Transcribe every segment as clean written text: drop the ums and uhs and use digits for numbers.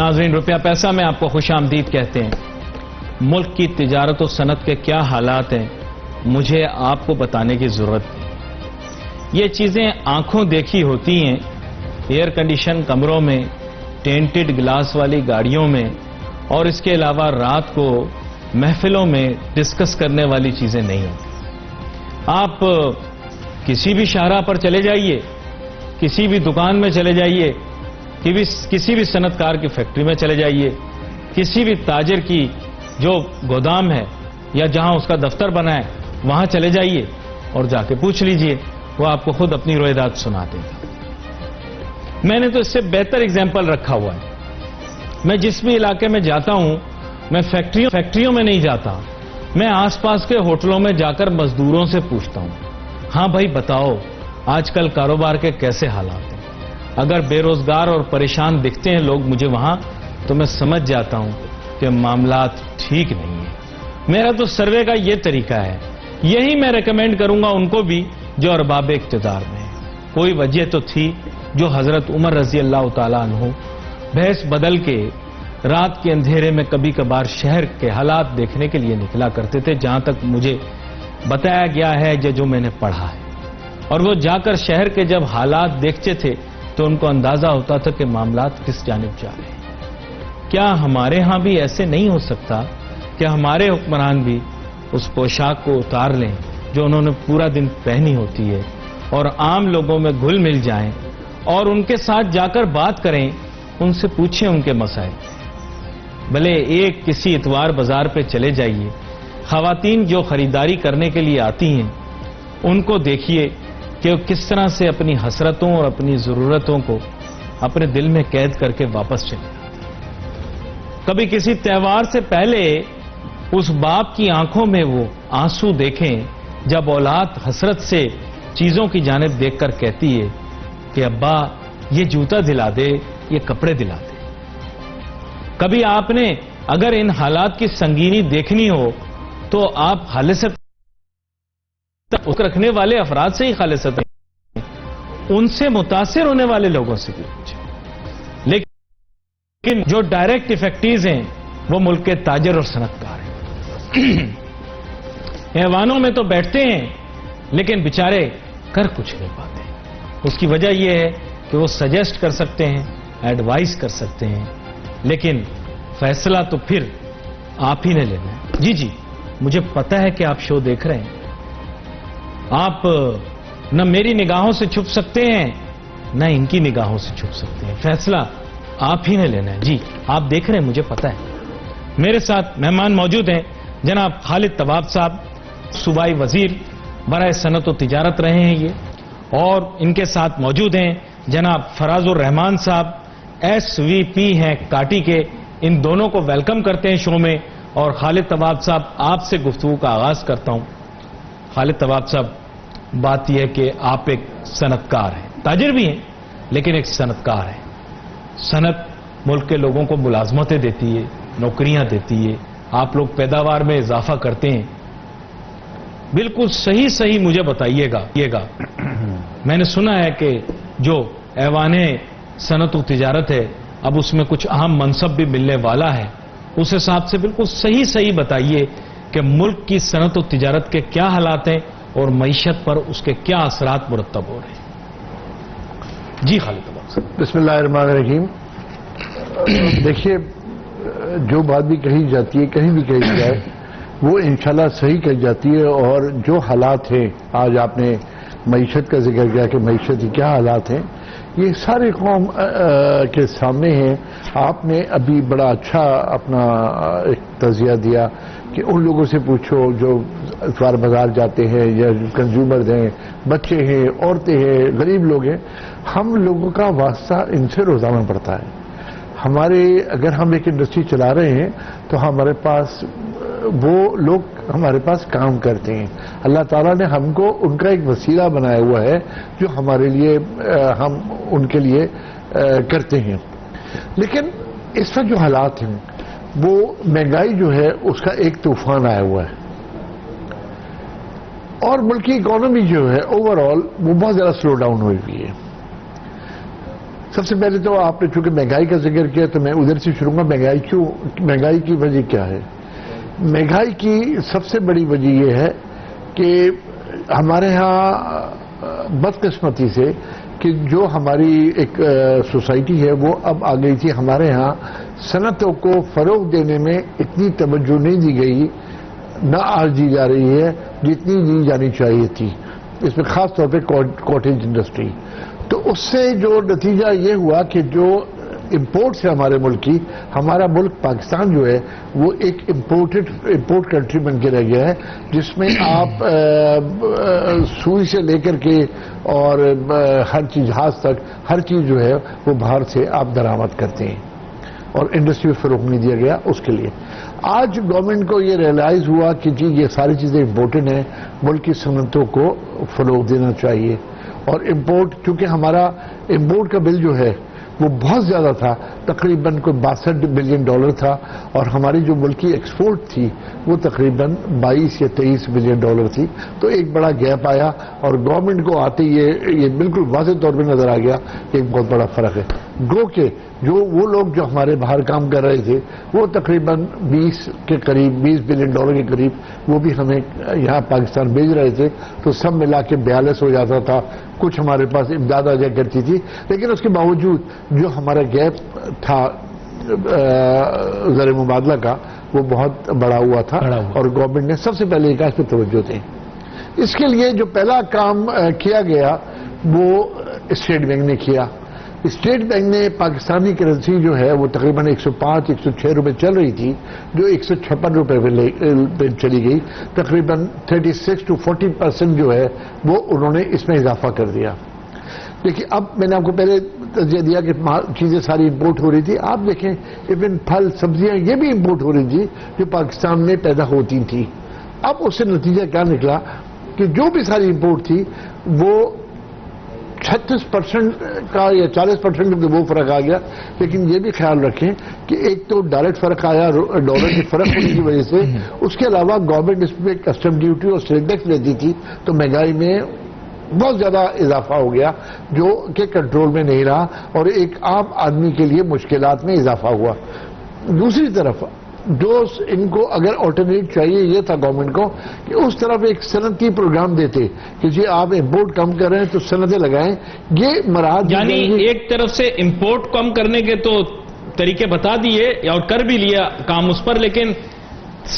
ناظرین، روپیہ پیسہ میں آپ کو خوش آمدید کہتے ہیں۔ ملک کی تجارت و صنعت کے کیا حالات ہیں مجھے آپ کو بتانے کی ضرورت نہیں۔ یہ چیزیں آنکھوں دیکھی ہوتی ہیں، ایئر کنڈیشن کمروں میں، ٹینٹڈ گلاس والی گاڑیوں میں، اور اس کے علاوہ رات کو محفلوں میں ڈسکس کرنے والی چیزیں نہیں ہوتی۔ آپ کسی بھی شاہراہ پر چلے جائیے، کسی بھی دکان میں چلے جائیے، کسی بھی صنعت کار کی فیکٹری میں چلے جائیے، کسی بھی تاجر کی جو گودام ہے یا جہاں اس کا دفتر بنا ہے وہاں چلے جائیے اور جا کے پوچھ لیجئے، وہ آپ کو خود اپنی روایات سنا دے گا۔ میں نے تو اس سے بہتر اگزامپل رکھا ہوا ہے۔ میں جس بھی علاقے میں جاتا ہوں، میں فیکٹریوں میں نہیں جاتا، میں آس پاس کے ہوٹلوں میں جا کر مزدوروں سے پوچھتا ہوں، ہاں بھائی بتاؤ آج کل کاروبار کے کیسے حالات ہیں۔ اگر بے روزگار اور پریشان دکھتے ہیں لوگ مجھے وہاں، تو میں سمجھ جاتا ہوں کہ معاملات ٹھیک نہیں ہیں۔ میرا تو سروے کا یہ طریقہ ہے، یہی میں ریکمینڈ کروں گا ان کو بھی جو ارباب اقتدار میں ہیں۔ کوئی وجہ تو تھی جو حضرت عمر رضی اللہ تعالیٰ عنہ بھیس بدل کے رات کے اندھیرے میں کبھی کبھار شہر کے حالات دیکھنے کے لیے نکلا کرتے تھے، جہاں تک مجھے بتایا گیا ہے جو میں نے پڑھا ہے۔ اور وہ جا کر شہر کے جب حالات دیکھتے تھے تو ان کو اندازہ ہوتا تھا کہ معاملات کس جانب جا رہے ہیں۔ کیا ہمارے ہاں بھی ایسے نہیں ہو سکتا کہ ہمارے حکمران بھی اس پوشاک کو اتار لیں جو انہوں نے پورا دن پہنی ہوتی ہے اور عام لوگوں میں گھل مل جائیں اور ان کے ساتھ جا کر بات کریں، ان سے پوچھیں ان کے مسائل۔ بھلے ایک کسی اتوار بازار پہ چلے جائیے، خواتین جو خریداری کرنے کے لیے آتی ہیں ان کو دیکھیے کہ وہ کس طرح سے اپنی حسرتوں اور اپنی ضرورتوں کو اپنے دل میں قید کر کے واپس چلے۔ کبھی کسی تہوار سے پہلے اس باپ کی آنکھوں میں وہ آنسو دیکھیں جب اولاد حسرت سے چیزوں کی جانب دیکھ کر کہتی ہے کہ ابا یہ جوتا دلا دے، یہ کپڑے دلا دے۔ کبھی آپ نے اگر ان حالات کی سنگینی دیکھنی ہو تو آپ خالصت رکھنے والے افراد سے ہی خالصت ان سے متاثر ہونے والے لوگوں سے بھی پوچھیں۔ لیکن جو ڈائریکٹ افیکٹیز ہیں وہ ملک کے تاجر اور صنعت کار ہیں۔ ایوانوں میں تو بیٹھتے ہیں لیکن بیچارے کر کچھ نہیں پاتے۔ اس کی وجہ یہ ہے کہ وہ سجیسٹ کر سکتے ہیں، ایڈوائز کر سکتے ہیں، لیکن فیصلہ تو پھر آپ ہی نے لینا ہے۔ جی مجھے پتا ہے کہ آپ شو دیکھ رہے ہیں، آپ نہ میری نگاہوں سے چھپ سکتے ہیں نہ ان کی نگاہوں سے چھپ سکتے ہیں، فیصلہ آپ ہی نے لینا ہے۔ جی آپ دیکھ رہے ہیں، مجھے پتا ہے۔ میرے ساتھ مہمان موجود ہیں، جناب خالد طباب صاحب، صوبائی وزیر برائے صنعت و تجارت رہے ہیں یہ، اور ان کے ساتھ موجود ہیں جناب فراز الرحمان صاحب، SVP ہیں کاٹی کے۔ ان دونوں کو ویلکم کرتے ہیں شو میں، اور خالد طباب صاحب آپ سے گفتگو کا آغاز کرتا ہوں۔ خالد طباب صاحب، بات یہ ہے کہ آپ ایک صنعت کار ہیں، تاجر بھی ہیں لیکن ایک صنعت کار ہیں۔ صنعت ملک کے لوگوں کو ملازمتیں دیتی ہے، نوکریاں دیتی ہے، آپ لوگ پیداوار میں اضافہ کرتے ہیں۔ بالکل صحیح مجھے بتائیے گا، میں نے سنا ہے کہ جو ایوان صنعت و تجارت ہے اب اس میں کچھ اہم منصب بھی ملنے والا ہے، اس حساب سے بالکل صحیح بتائیے کہ ملک کی صنعت و تجارت کے کیا حالات ہیں اور معیشت پر اس کے کیا اثرات مرتب ہو رہے ہیں۔ جی خالد طباب صاحب۔ بسم اللہ الرحمن الرحیم۔ دیکھیے، جو بات بھی کہی جاتی ہے، کہیں بھی کہی جائے، وہ انشاءاللہ صحیح کہی جاتی ہے، اور جو حالات ہیں، آج آپ نے معیشت کا ذکر کیا کہ معیشت کی کیا حالات ہیں، یہ سارے قوم کے سامنے ہیں۔ آپ نے ابھی بڑا اچھا اپنا ایک تجزیہ دیا کہ ان لوگوں سے پوچھو جو اتوار بازار جاتے ہیں، یا کنزیومرز ہیں، بچے ہیں، عورتیں ہیں، غریب لوگ ہیں، ہم لوگوں کا واسطہ ان سے روزانہ پڑتا ہے۔ اگر ہم ایک انڈسٹری چلا رہے ہیں تو ہمارے پاس وہ لوگ ہمارے پاس کام کرتے ہیں۔ اللہ تعالیٰ نے ہم کو ان کا ایک وسیلہ بنایا ہوا ہے جو ہمارے لیے ہم ان کے لیے کرتے ہیں۔ لیکن اس وقت جو حالات ہیں، وہ مہنگائی جو ہے اس کا ایک طوفان آیا ہوا ہے، اور ملکی اکانومی جو ہے اوور آل وہ بہت زیادہ سلو ڈاؤن ہوئی ہوئی ہے۔ سب سے پہلے تو آپ نے چونکہ مہنگائی کا ذکر کیا تو میں ادھر سے شروع کروں گا. مہنگائی کی وجہ کیا ہے؟ مہنگائی کی سب سے بڑی وجہ یہ ہے کہ ہمارے ہاں بدقسمتی سے کہ جو ہماری ایک سوسائٹی ہے وہ اب آ گئی تھی. ہمارے ہاں صنعتوں کو فروغ دینے میں اتنی توجہ نہیں دی گئی، نہ آج دی جا رہی ہے جتنی دی جانی چاہیے تھی. اس میں خاص طور پہ کاٹیج انڈسٹری. تو اس سے جو نتیجہ یہ ہوا کہ جو امپورٹس ہے ہمارے ملک کی، ہمارا ملک پاکستان جو ہے وہ ایک امپورٹ کنٹری بن کے رہ گیا ہے، جس میں آپ سوئی سے لے کر کے اور ہر چیز جہاز تک ہر چیز جو ہے وہ باہر سے آپ درآمد کرتے ہیں اور انڈسٹری میں فروغ نہیں دیا گیا اس کے لیے. آج گورنمنٹ کو یہ ریئلائز ہوا کہ جی یہ ساری چیزیں امپورٹنٹ ہیں، ملک کی صنعتوں کو فروغ دینا چاہیے. اور امپورٹ چونکہ ہمارا امپورٹ کا بل جو ہے وہ بہت زیادہ تھا، تقریباً کوئی 62 بلین ڈالر تھا، اور ہماری جو ملکی ایکسپورٹ تھی وہ تقریباً 22 یا 23 بلین ڈالر تھی. تو ایک بڑا گیپ آیا اور گورنمنٹ کو آتے یہ بالکل واضح طور پہ نظر آ گیا کہ ایک بہت بڑا فرق ہے. گو کہ جو وہ لوگ جو ہمارے باہر کام کر رہے تھے وہ تقریباً 20 کے قریب 20 بلین ڈالر کے قریب وہ بھی ہمیں یہاں پاکستان بھیج رہے تھے. تو سب ملا کے 42 ہو جاتا تھا. کچھ ہمارے پاس امداد آ جایا کرتی تھی، لیکن اس کے باوجود جو ہمارا گیپ تھا زر مبادلہ کا وہ بہت بڑا ہوا تھا، اور گورنمنٹ نے سب سے پہلے اس پہ توجہ دی. اس کے لیے جو پہلا کام کیا گیا وہ اسٹیٹ بینک نے کیا. اسٹیٹ بینک نے پاکستانی کرنسی جو ہے وہ تقریباً 105-106 روپے چل رہی تھی، جو 156 روپے پہ چلی گئی. تقریباً 36 to 40% جو ہے وہ انہوں نے اس میں اضافہ کر دیا. دیکھیے اب میں نے آپ کو پہلے تجزیہ دیا کہ چیزیں ساری امپورٹ ہو رہی تھی. آپ دیکھیں ایون پھل سبزیاں یہ بھی امپورٹ ہو رہی تھی جو پاکستان میں پیدا ہوتی تھیں. اب اس سے نتیجہ کیا نکلا کہ جو بھی ساری امپورٹ تھی وہ 36% کا یا 40% وہ فرق آ گیا. لیکن یہ بھی خیال رکھیں کہ ایک تو ڈائریکٹ فرق آیا ڈالر کے فرق ہونے کی وجہ سے، اس کے علاوہ گورنمنٹ اس پہ کسٹم ڈیوٹی اور سیل ٹیکس لیتی تھی، تو مہنگائی میں بہت زیادہ اضافہ ہو گیا جو کہ کنٹرول میں نہیں رہا اور ایک عام آدمی کے لیے مشکلات میں اضافہ ہوا. دوسری طرف جو ان کو اگر آلٹرنیٹ چاہیے یہ تھا گورنمنٹ کو کہ اس طرف ایک صنعتی پروگرام دیتے کہ جی آپ امپورٹ کم کر رہے ہیں تو صنعتیں لگائیں. یہ مراد یعنی ایک طرف سے امپورٹ کم کرنے کے تو طریقے بتا دیے اور کر بھی لیا کام اس پر، لیکن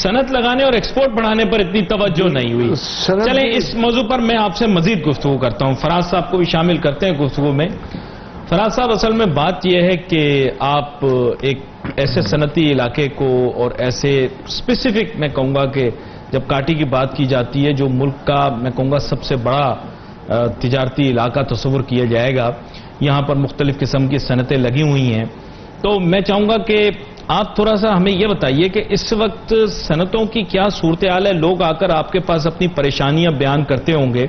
صنعت لگانے اور ایکسپورٹ بڑھانے پر اتنی توجہ نہیں ہوئی. چلیں اس موضوع پر میں آپ سے مزید گفتگو کرتا ہوں. فراز صاحب کو بھی شامل کرتے ہیں گفتگو میں. فراز صاحب اصل میں بات یہ ہے کہ آپ ایک ایسے صنعتی علاقے کو اور ایسے اسپیسیفک میں کہوں گا کہ جب کاٹی کی بات کی جاتی ہے جو ملک کا میں کہوں گا سب سے بڑا تجارتی علاقہ تصور کیا جائے گا، یہاں پر مختلف قسم کی صنعتیں لگی ہوئی ہیں. تو میں چاہوں گا کہ آپ تھوڑا سا ہمیں یہ بتائیے کہ اس وقت صنعتوں کی کیا صورتحال ہے. لوگ آ کر آپ کے پاس اپنی پریشانیاں بیان کرتے ہوں گے،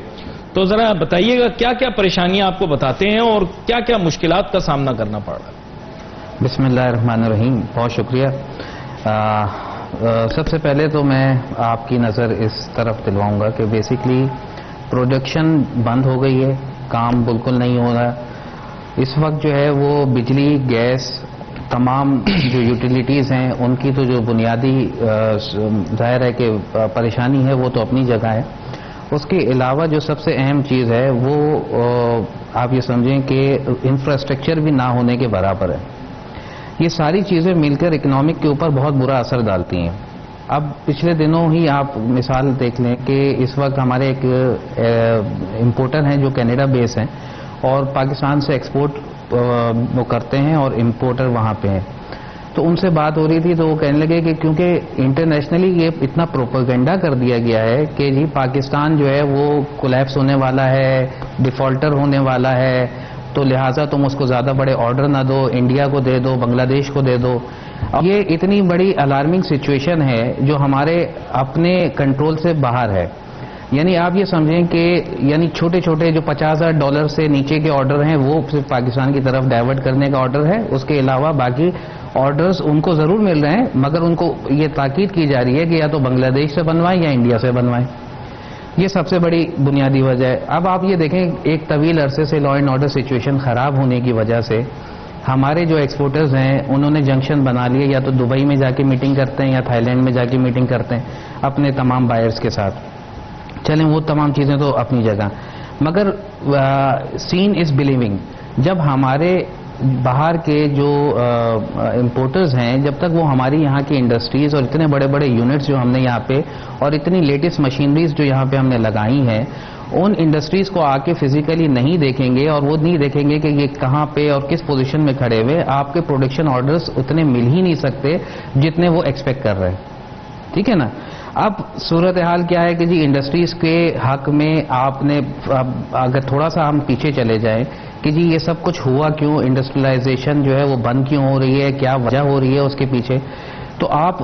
تو ذرا بتائیے گا کیا کیا پریشانیاں آپ کو بتاتے ہیں اور کیا کیا مشکلات کا سامنا کرنا پڑ رہا ہے. بسم اللہ الرحمن الرحیم. بہت شکریہ. سب سے پہلے تو میں آپ کی نظر اس طرف دلواؤں گا کہ بیسیکلی پروڈکشن بند ہو گئی ہے، کام بالکل نہیں ہو رہا. اس وقت جو ہے وہ بجلی، گیس، تمام جو یوٹیلیٹیز ہیں ان کی تو جو بنیادی ظاہر ہے کہ پریشانی ہے وہ تو اپنی جگہ ہے. اس کے علاوہ جو سب سے اہم چیز ہے وہ آپ یہ سمجھیں کہ انفراسٹرکچر بھی نہ ہونے کے برابر ہے. یہ ساری چیزیں مل کر اکنامک کے اوپر بہت برا اثر ڈالتی ہیں. اب پچھلے دنوں ہی آپ مثال دیکھ لیں کہ اس وقت ہمارے ایک امپورٹر ہیں جو کینیڈا بیس ہیں اور پاکستان سے ایکسپورٹ وہ کرتے ہیں اور امپورٹر وہاں پہ ہیں. تو ان سے بات ہو رہی تھی تو وہ کہنے لگے کہ کیونکہ انٹرنیشنلی یہ اتنا پروپیگنڈا کر دیا گیا ہے کہ جی پاکستان جو ہے وہ کولیپس ہونے والا ہے، ڈیفالٹر ہونے والا ہے، تو لہٰذا تم اس کو زیادہ بڑے آرڈر نہ دو، انڈیا کو دے دو، بنگلہ دیش کو دے دو. یہ اتنی بڑی الارمنگ سچویشن ہے جو ہمارے اپنے کنٹرول سے باہر ہے. یعنی آپ یہ سمجھیں کہ یعنی چھوٹے چھوٹے جو $50,000 سے نیچے کے آرڈر ہیں وہ صرف پاکستان کی طرف ڈائیورٹ کرنے کا آرڈر ہے. اس کے علاوہ باقی آرڈرز ان کو ضرور مل رہے ہیں مگر ان کو یہ تاکید کی جا رہی ہے کہ یا تو بنگلہ دیش سے بنوائیں یا انڈیا سے بنوائیں. یہ سب سے بڑی بنیادی وجہ ہے. اب آپ یہ دیکھیں ایک طویل عرصے سے لا اینڈ آرڈر سچویشن خراب ہونے کی وجہ سے ہمارے جو ایکسپورٹرز ہیں انہوں نے جنکشن بنا لیے, یا تو دبئی میں جا کے میٹنگ کرتے ہیں یا تھائی لینڈ میں جا کے میٹنگ کرتے ہیں اپنے تمام بائرز کے ساتھ. چلیں وہ تمام چیزیں تو اپنی جگہ, مگر سین از بلیونگ. جب ہمارے باہر کے جو امپورٹرز ہیں جب تک وہ ہماری یہاں کی انڈسٹریز اور اتنے بڑے بڑے یونٹس جو ہم نے یہاں پہ اور اتنی لیٹسٹ مشینریز جو یہاں پہ ہم نے لگائی ہیں ان انڈسٹریز کو آ کے فزیکلی نہیں دیکھیں گے اور وہ نہیں دیکھیں گے کہ یہ کہاں پہ اور کس پوزیشن میں کھڑے ہوئے, آپ کے پروڈکشن آرڈرز اتنے مل ہی نہیں سکتے جتنے وہ ایکسپیکٹ کر رہے ہیں. ٹھیک ہے نا. اب صورتحال کیا ہے کہ جی انڈسٹریز کے حق میں آپ نے اگر تھوڑا سا ہم پیچھے چلے جائیں کہ جی یہ سب کچھ ہوا کیوں, انڈسٹریلائزیشن جو ہے وہ بند کیوں ہو رہی ہے, کیا وجہ ہو رہی ہے اس کے پیچھے, تو آپ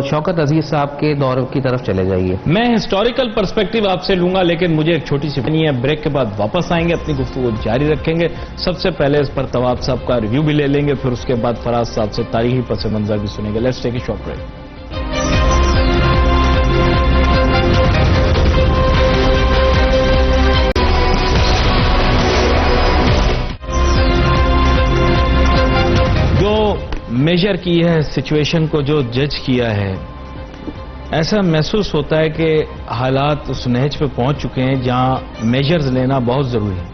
شوکت عزیز صاحب کے دور کی طرف چلے جائیے. میں ہسٹوریکل پرسپیکٹو آپ سے لوں گا, لیکن مجھے ایک چھوٹی سی نہیں ہے, بریک کے بعد واپس آئیں گے, اپنی گفتگو جاری رکھیں گے. سب سے پہلے اس پر طواب صاحب کا ریویو بھی لے لیں گے, پھر اس کے بعد فراز صاحب سے تاریخی پس منظر بھی سنیں گے. Let's take a short break. Major کی ہے سچویشن کو, جو جج کیا ہے, ایسا محسوس ہوتا ہے کہ حالات اس نہج پہ پہنچ چکے ہیں جہاں میجرز لینا بہت ضروری ہے.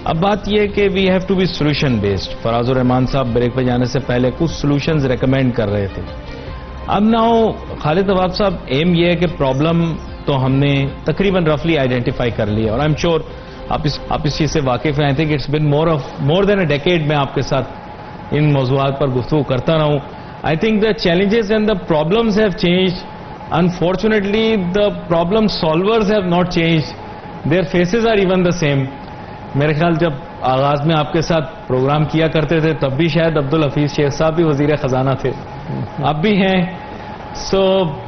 اب بات یہ ہے کہ we have to be solution based. Faraz ur-Rahman صاحب بریک پہ جانے سے پہلے کچھ سولوشنز ریکمینڈ کر رہے تھے. اب ناؤ خالد طواب صاحب, ایم یہ ہے کہ پرابلم تو ہم نے تقریباً رفلی آئیڈینٹیفائی کر لی ہے, اور آئی ایم شیور آپ اس چیز سے واقف ہیں. I think it's been more than a decade میں آپ کے ساتھ ان موضوعات پر گفتگو کرتا رہا ہوں. I think the challenges and the problems have changed. Unfortunately the problem solvers have not changed, their faces are even the same. میرے خیال جب آغاز میں آپ کے ساتھ پروگرام کیا کرتے تھے تب بھی شاید عبدالحفیظ شیخ صاحب بھی وزیر خزانہ تھے, اب بھی ہیں. So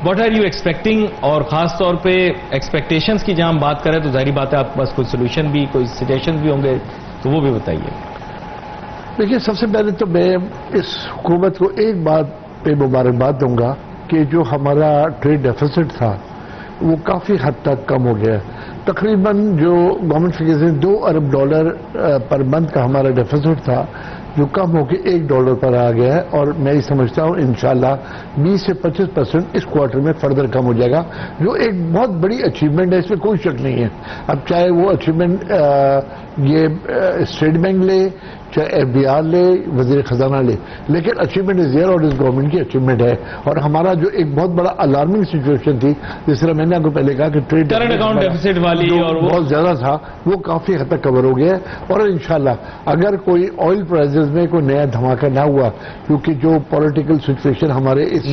what are you expecting, اور خاص طور پہ ایکسپیکٹیشنز کی جہاں ہم بات کریں تو ظاہری بات ہے آپ کے پاس کوئی سولوشن بھی, کوئی سجیشن بھی ہوں گے, تو وہ بھی بتائیے. دیکھیے سب سے پہلے تو میں اس حکومت کو ایک بات پہ مبارکباد دوں گا کہ جو ہمارا ٹریڈ ڈیفیسٹ تھا وہ کافی حد تک کم ہو گیا. تقریباً جو گورنمنٹ فگرز ہیں $2 ارب پر منتھ کا ہمارا ڈیفیسٹ تھا, جو کم ہو کے $1 پر آ گیا ہے, اور میں یہ سمجھتا ہوں انشاءاللہ 20 سے 25% اس کوارٹر میں فردر کم ہو جائے گا, جو ایک بہت بڑی اچیومنٹ ہے, اس میں کوئی شک نہیں ہے. اب چاہے وہ اچیومنٹ یہ اسٹیٹ بینک لے, چاہے ایف بی آر لے, وزیر خزانہ لے, لیکن اچیومنٹ از دیئر, اور اس گورنمنٹ کی اچیومنٹ ہے. اور ہمارا جو ایک بہت بڑا الارمنگ سچویشن تھی, جس طرح میں نے آپ کو پہلے کہا کہ ٹریڈ کرنٹ اکاؤنٹ ڈیفیسٹ والی اور بہت زیادہ تھا, وہ کافی حد تک کور ہو گیا ہے. اور انشاءاللہ اگر کوئی آئل پرائزز میں کوئی نیا دھماکہ نہ ہوا, کیونکہ جو پولیٹیکل سچویشن ہمارے اس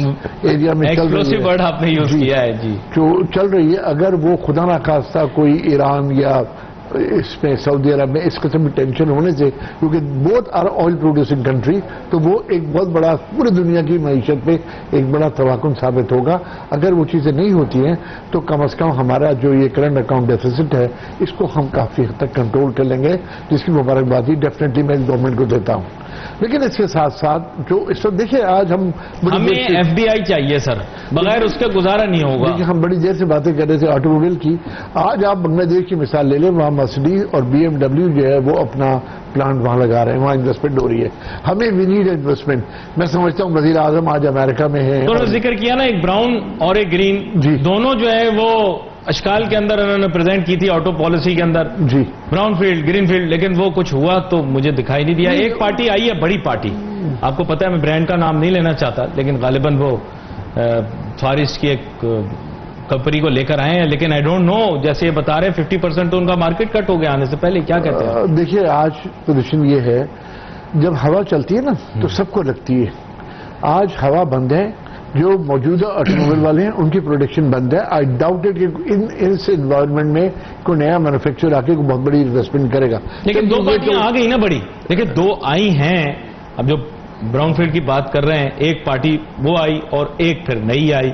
ایریا میں چل رہی ہے, ورڈ آپ نے یوز کیا ہے جی, جو چل رہی ہے, اگر وہ خدا نخواستہ کوئی ایران یا اس میں سعودی عرب میں اس قسم کی ٹینشن ہونے سے, کیونکہ both are oil producing country, تو وہ ایک بہت بڑا پوری دنیا کی معیشت پہ ایک بڑا توازن ثابت ہوگا. اگر وہ چیزیں نہیں ہوتی ہیں تو کم از کم ہمارا جو یہ کرنٹ اکاؤنٹ ڈیفیسٹ ہے اس کو ہم کافی حد تک کنٹرول کر لیں گے, جس کی مبارکبادی ڈیفینیٹلی میں گورنمنٹ کو دیتا ہوں. لیکن اس کے ساتھ ساتھ جو اس وقت دیکھیے آج ہمیں ایف ڈی آئی چاہیے سر, بغیر اس کے گزارا نہیں ہوگا. دیکھیے ہم بڑی دیر سے باتیں کر رہے تھے آٹو موبائل کی. آج آپ بنگلہ دیش کی مثال لے لیں, وہاں مرسڈیز اور BMW جو ہے وہ اپنا پلانٹ وہاں لگا رہے ہیں, وہاں انویسٹمنٹ ہو رہی ہے. ہمیں وی نیڈ انویسٹمنٹ. میں سمجھتا ہوں وزیر اعظم آج امریکہ میں ہیں, تو ذکر کیا نا ایک براؤن اور ایک گرین, جی, دونوں جو ہے وہ اشکال کے اندر انہوں نے پریزنٹ کی تھی آٹو پالیسی کے اندر, جی, براؤن فیلڈ گرین فیلڈ, لیکن وہ کچھ ہوا تو مجھے دکھائی نہیں دیا. ایک پارٹی آئی ہے, بڑی پارٹی, آپ کو پتا ہے میں برانڈ کا نام نہیں لینا چاہتا, لیکن غالباً وہ فار ایسٹ کی ایک کمپنی کو لے کر آئے ہیں, لیکن آئی ڈونٹ نو, جیسے یہ بتا رہے ہیں 50% تو ان کا مارکیٹ کٹ ہو گیا آنے سے پہلے, کیا کہتے ہیں؟ دیکھیے آج پوزیشن یہ ہے, جب ہوا چلتی ہے نا تو سب کو لگتی ہے. آج ہوا بند ہے, جو موجودہ آٹو موبائل والے ہیں ان کی پروڈکشن بند ہے. آئی ڈاؤٹڈ کہ اس انوائرمنٹ میں کوئی نیا مینوفیکچر آ کے کوئی بہت بڑی انویسٹمنٹ کرے گا. لیکن دو پارٹیاں آ گئی نا بڑی, دیکھیں 2 آئی ہیں. اب جو براؤن فیلڈ کی بات کر رہے ہیں, ایک پارٹی وہ آئی اور ایک پھر نئی آئی,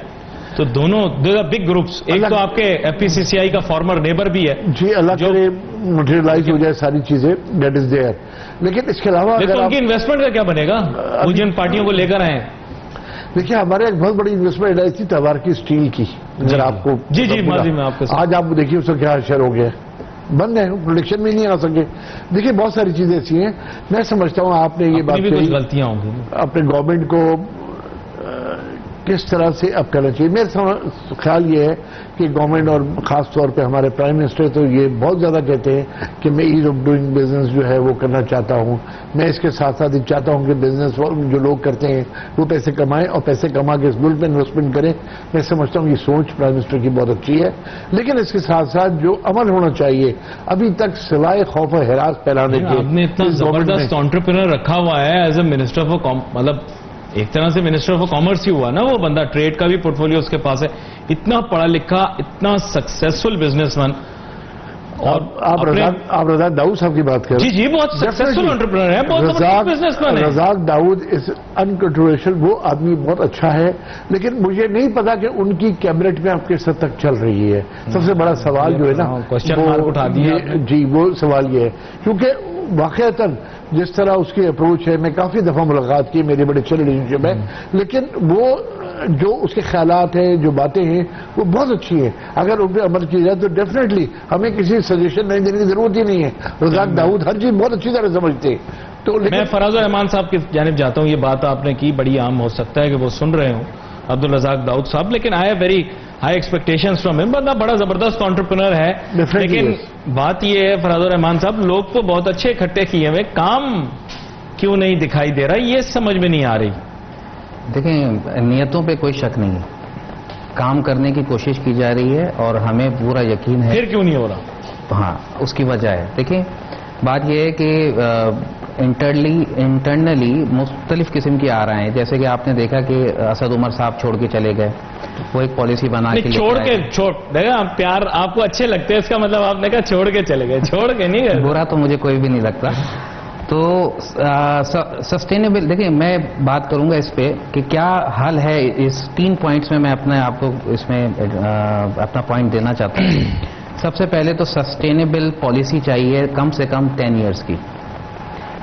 تو دونوں بگ گروپس. ایک تو آپ کے FPCCI کا فارمر نیبر بھی ہے. جی, اللہ کرے مٹیریلائز ہو جائے ساری چیزیں, دیٹ از دیئر. لیکن اس کے علاوہ ان کی انویسٹمنٹ کا کیا بنے گا وہ جن پارٹیوں کو لے کر آئے ہیں؟ دیکھیے ہمارے ایک بہت بڑی انویسٹمنٹ آئی تھی تہوار کی اسٹیل کی، اگر آپ کو جی ماضی میں آپ کے ساتھ، آج آپ دیکھیے اس کا کیا شر ہو گیا، بند ہے، پروڈکشن میں نہیں آ سکے. دیکھیے بہت ساری چیزیں ایسی ہیں. میں سمجھتا ہوں آپ نے یہ بات بھی کچھ غلطیاں ہوں گی، اپنے گورنمنٹ کو کس طرح سے اب کرنا چاہیے. میرا خیال یہ ہے کہ گورنمنٹ اور خاص طور پہ ہمارے پرائم منسٹر تو یہ بہت زیادہ کہتے ہیں کہ میں ایز آف ڈوئنگ بزنس جو ہے وہ کرنا چاہتا ہوں. میں اس کے ساتھ ساتھ چاہتا ہوں کہ بزنس جو لوگ کرتے ہیں وہ پیسے کمائیں اور پیسے کما کے اس ملک میں انویسٹمنٹ کریں. میں سمجھتا ہوں یہ سوچ پرائم منسٹر کی بہت اچھی ہے، لیکن اس کے ساتھ ساتھ جو عمل ہونا چاہیے ابھی تک سوائے خوف و ہراس پھیلانے کے. آپ نے اتنا زبردست انٹرپرینر رکھا ہوا ہے ایز اے منسٹر آف مطلب ایک طرح سے منسٹر آف کامرس ہی ہوا نا وہ بندہ، ٹریڈ کا بھی پورٹ فولیو اس کے پاس ہے. اتنا پڑھا لکھا، اتنا سکسیسفل بزنس مین. اور آپ رزاق داؤد صاحب کی بات کریں. جی بہت سکسیسفل انٹرپرینر ہے، بہت بزنس مین ہے رزاق داؤد. اس انکنٹروورشل وہ آدمی بہت اچھا ہے، لیکن مجھے نہیں پتا کہ ان کی کیبنٹ میں اب کس حد تک چل رہی ہے. سب سے بڑا سوال جو ہے نا کوشچن مارک اٹھا دیا جی، وہ سوال یہ ہے کیونکہ واقعتاً جس طرح اس کی اپروچ ہے، میں کافی دفعہ ملاقات کی، میری بڑے اچھے ریلیشنشپ ہے، لیکن وہ جو اس کے خیالات ہیں، جو باتیں ہیں، وہ بہت اچھی ہیں. اگر ان پہ عمل کی جائے تو ڈیفینیٹلی ہمیں کسی سجیشن نہیں دینے کی ضرورت ہی نہیں ہے. رزاق داؤد ہر چیز بہت اچھی طرح سمجھتے ہیں. تو میں فراز الرحمان صاحب کی جانب جاتا ہوں. یہ بات آپ نے کی بڑی عام، ہو سکتا ہے کہ وہ سن رہے ہوں عبدالرزاق داؤد صاحب، لیکن I have very high expectations from ہم. بندہ بڑا زبردست انٹرپرینر ہے، لیکن بات یہ ہے فراز الرحمان صاحب، لوگ تو بہت اچھے اکٹھے کیے ہوئے، کام کیوں نہیں دکھائی دے رہا یہ سمجھ میں نہیں آ رہی. دیکھیں نیتوں پہ کوئی شک نہیں ہے، کام کرنے کی کوشش کی جا رہی ہے اور ہمیں پورا یقین ہے. پھر کیوں نہیں ہو رہا؟ ہاں اس کی وجہ ہے. دیکھیں بات یہ ہے کہ انٹرنلی مختلف قسم کی آ رہے ہیں. جیسے کہ آپ نے دیکھا کہ اسد عمر صاحب چھوڑ کے چلے گئے، وہ ایک پالیسی بنا کے چھوڑ دیکھا پیار آپ کو اچھے لگتے ہیں، اس کا مطلب آپ نے کہا چھوڑ کے چلے گئے، چھوڑ کے نہیں گئے. برا تو مجھے کوئی بھی نہیں لگتا. تو سسٹینیبل، دیکھیں میں بات کروں گا اس پہ کہ کیا حل ہے. اس 3 پوائنٹس میں اپنے آپ کو اس میں اپنا پوائنٹ دینا چاہتا ہوں. سب سے پہلے تو سسٹینیبل پالیسی چاہیے، کم سے کم 10 ایئرس کی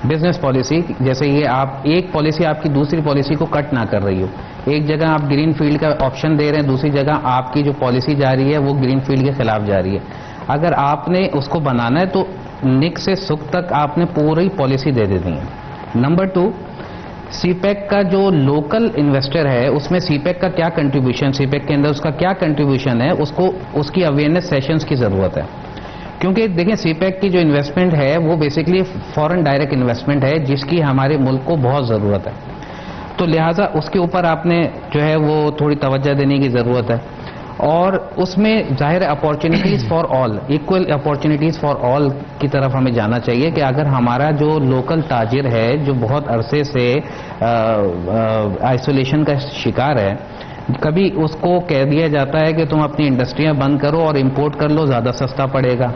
بزنس پالیسی. جیسے یہ آپ ایک پالیسی آپ کی دوسری پالیسی کو کٹ نہ کر رہی ہو. ایک جگہ آپ گرین فیلڈ کا آپشن دے رہے ہیں، دوسری جگہ آپ کی جو پالیسی جا رہی ہے وہ گرین فیلڈ کے خلاف جا رہی ہے. اگر آپ نے اس کو بنانا ہے تو نک سے سکھ تک آپ نے پوری پالیسی دے دینی ہے. نمبر 2، سی پیک کا جو لوکل انویسٹر ہے اس میں سی پیک کا کیا کنٹریبیوشن، سی پیک کے اندر اس کا کیا کنٹریبیوشن ہے، اس کی اویئرنیس سیشنز کی ضرورت ہے. کیونکہ دیکھیں سی پیک کی جو انویسٹمنٹ ہے وہ بیسیکلی فورن ڈائریکٹ انویسٹمنٹ ہے جس کی ہمارے ملک کو بہت ضرورت ہے. تو لہٰذا اس کے اوپر آپ نے جو ہے وہ تھوڑی توجہ دینے کی ضرورت ہے. اور اس میں ظاہر opportunities for all, equal opportunities for all کی طرف ہمیں جانا چاہیے. کہ اگر ہمارا جو لوکل تاجر ہے جو بہت عرصے سے آئسولیشن کا شکار ہے، کبھی اس کو کہہ دیا جاتا ہے کہ تم اپنی انڈسٹریاں بند کرو اور امپورٹ کر لو، زیادہ سستا پڑے گا.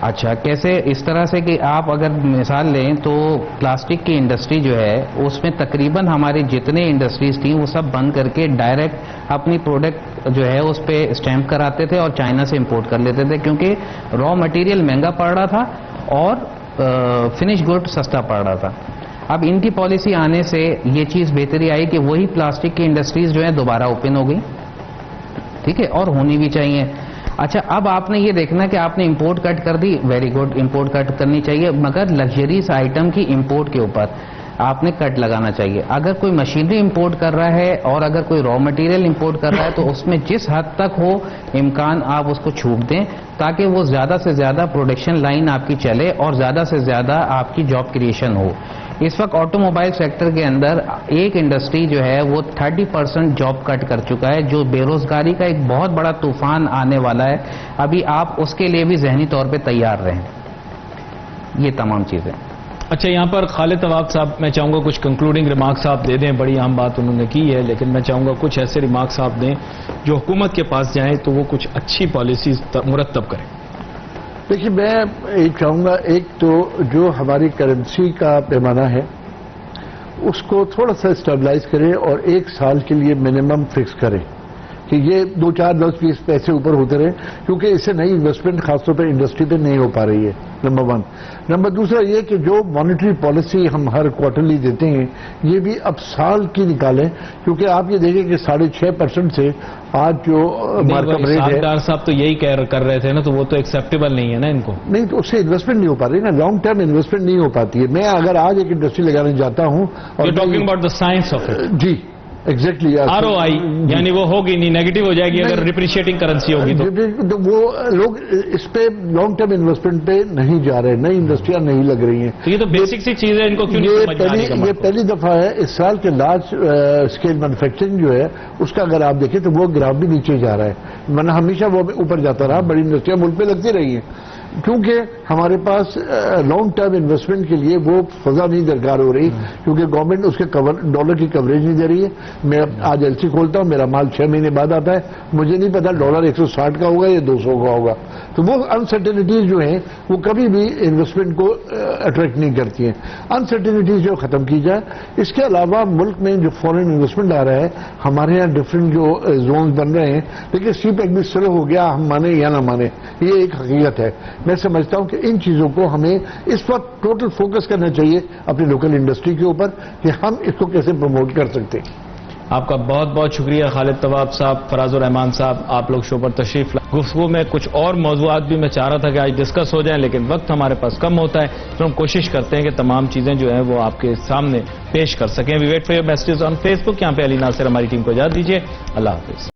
اچھا کیسے؟ اس طرح سے کہ آپ اگر مثال لیں تو پلاسٹک کی انڈسٹری جو ہے اس میں تقریباً ہماری جتنے انڈسٹریز تھیں وہ سب بند کر کے ڈائریکٹ اپنی پروڈکٹ جو ہے اس پہ اسٹیمپ کراتے تھے اور چائنا سے امپورٹ کر لیتے تھے، کیونکہ را مٹیریل مہنگا پڑ رہا تھا اور فنش گڈ سستا پڑ رہا تھا. اب ان کی پالیسی آنے سے یہ چیز بہتری آئی کہ وہی پلاسٹک کی انڈسٹریز جو ہیں دوبارہ اوپن ہو گئی. ٹھیک ہے، اور ہونی بھی چاہیے. اچھا اب آپ نے یہ دیکھنا کہ آپ نے امپورٹ کٹ کر دی، ویری گڈ، امپورٹ کٹ کرنی چاہیے، مگر لگژریز آئٹم کی امپورٹ کے اوپر آپ نے کٹ لگانا چاہیے. اگر کوئی مشینری امپورٹ کر رہا ہے اور اگر کوئی را مٹیریل امپورٹ کر رہا ہے تو اس میں جس حد تک ہو امکان آپ اس کو چھوٹ دیں تاکہ وہ زیادہ سے زیادہ پروڈکشن لائن آپ کی چلے اور زیادہ سے زیادہ آپ کی جاب کریشن ہو. اس وقت آٹو موبائل سیکٹر کے اندر ایک انڈسٹری جو ہے وہ 30% جاب کٹ کر چکا ہے، جو بے روزگاری کا ایک بہت بڑا طوفان آنے والا ہے. ابھی آپ اس کے لیے بھی ذہنی طور پہ تیار رہیں. یہ تمام چیزیں. اچھا یہاں پر خالد طواق صاحب میں چاہوں گا کچھ کنکلوڈنگ ریمارکس آپ دے دیں. بڑی اہم بات انہوں نے کی ہے، لیکن میں چاہوں گا کچھ ایسے ریمارکس آپ دیں جو حکومت کے پاس جائیں تو وہ کچھ اچھی پالیسیز مرتب کریں. دیکھیے میں ایک چاہوں گا، ایک تو جو ہماری کرنسی کا پیمانہ ہے اس کو تھوڑا سا اسٹیبلائز کریں اور 1 سال کے لیے منیمم فکس کریں کہ یہ 2, 4, 10, 20 پیسے اوپر ہوتے رہے، کیونکہ اس سے نئی انویسٹمنٹ خاص طور پہ انڈسٹری پہ نہیں ہو پا رہی ہے، نمبر 1۔ نمبر دوسرا یہ کہ جو مانیٹری پالیسی ہم ہر کوارٹرلی دیتے ہیں یہ بھی اب سال کی نکالیں، کیونکہ آپ یہ دیکھیں کہ 6.5% سے آج جو مارکیٹ ریٹ ہے، ڈار صاحب تو یہی کر رہے تھے نا، تو وہ تو ایکسیپٹیبل نہیں ہے نا ان کو۔ نہیں تو اس سے انویسٹمنٹ نہیں ہو پا رہی نا، لانگ ٹرم انویسٹمنٹ نہیں ہو پاتی ہے۔ میں اگر آج ایک انڈسٹری لگانے جاتا ہوں اور talking about the science of it, جی ایگزیکٹلی ROI یعنی وہ ہوگی نہیں، نیگیٹو ہو جائے گی اگر ریپریشیٹنگ کرنسی ہوگی تو وہ لوگ اس پہ لانگ ٹرم انویسٹمنٹ پہ نہیں جا رہے، نئی انڈسٹریاں نہیں لگ رہی ہیں۔ تو یہ تو بیسک سی چیز ہے، ان کو کیوں نہیں سمجھ میں آ رہی ہے؟ یہ پہلی دفعہ ہے اس سال کے لارج اسکیل مینوفیکچرنگ جو ہے اس کا اگر آپ دیکھیں تو وہ گراف بھی نیچے جا رہا ہے، ورنہ ہمیشہ وہ اوپر جاتا رہا، بڑی انڈسٹریاں ملک پہ لگتی رہی ہیں، کیونکہ ہمارے پاس لانگ ٹرم انویسٹمنٹ کے لیے وہ فضا نہیں درکار ہو رہی، کیونکہ گورنمنٹ اس کے ڈالر کی کوریج نہیں دے رہی ہے۔ میں آج LC کھولتا ہوں، میرا مال 6 مہینے بعد آتا ہے، مجھے نہیں پتا ڈالر 160 کا ہوگا یا 200 کا ہوگا، تو وہ انسرٹینٹیز جو ہیں وہ کبھی بھی انویسٹمنٹ کو اٹریکٹ نہیں کرتی ہیں۔ انسرٹینٹیز جو ختم کی جائے، اس کے علاوہ ملک میں جو فورن انویسٹمنٹ آ رہا ہے، ہمارے یہاں ڈفرینٹ جو زونز بن رہے ہیں، لیکن سی پیک بھی سلو ہو گیا، ہم مانے یا نہ مانے، یہ ایک حقیقت ہے۔ میں سمجھتا ہوں کہ ان چیزوں کو ہمیں اس وقت ٹوٹل فوکس کرنا چاہیے اپنی لوکل انڈسٹری کے اوپر کہ ہم اس کو کیسے پروموٹ کر سکتے ہیں۔ آپ کا بہت بہت شکریہ خالد طواب صاحب، فراز الرحمان صاحب، آپ لوگ شو پر تشریف لائے۔ گفتگو میں کچھ اور موضوعات بھی میں چاہ رہا تھا کہ آج ڈسکس ہو جائیں، لیکن وقت ہمارے پاس کم ہوتا ہے، تو ہم کوشش کرتے ہیں کہ تمام چیزیں جو ہیں وہ آپ کے سامنے پیش کر سکیں۔ We wait for your messages on Facebook. یہاں پہ علی ناصر ہماری ٹیم کو اجازت دیجیے، اللہ حافظ۔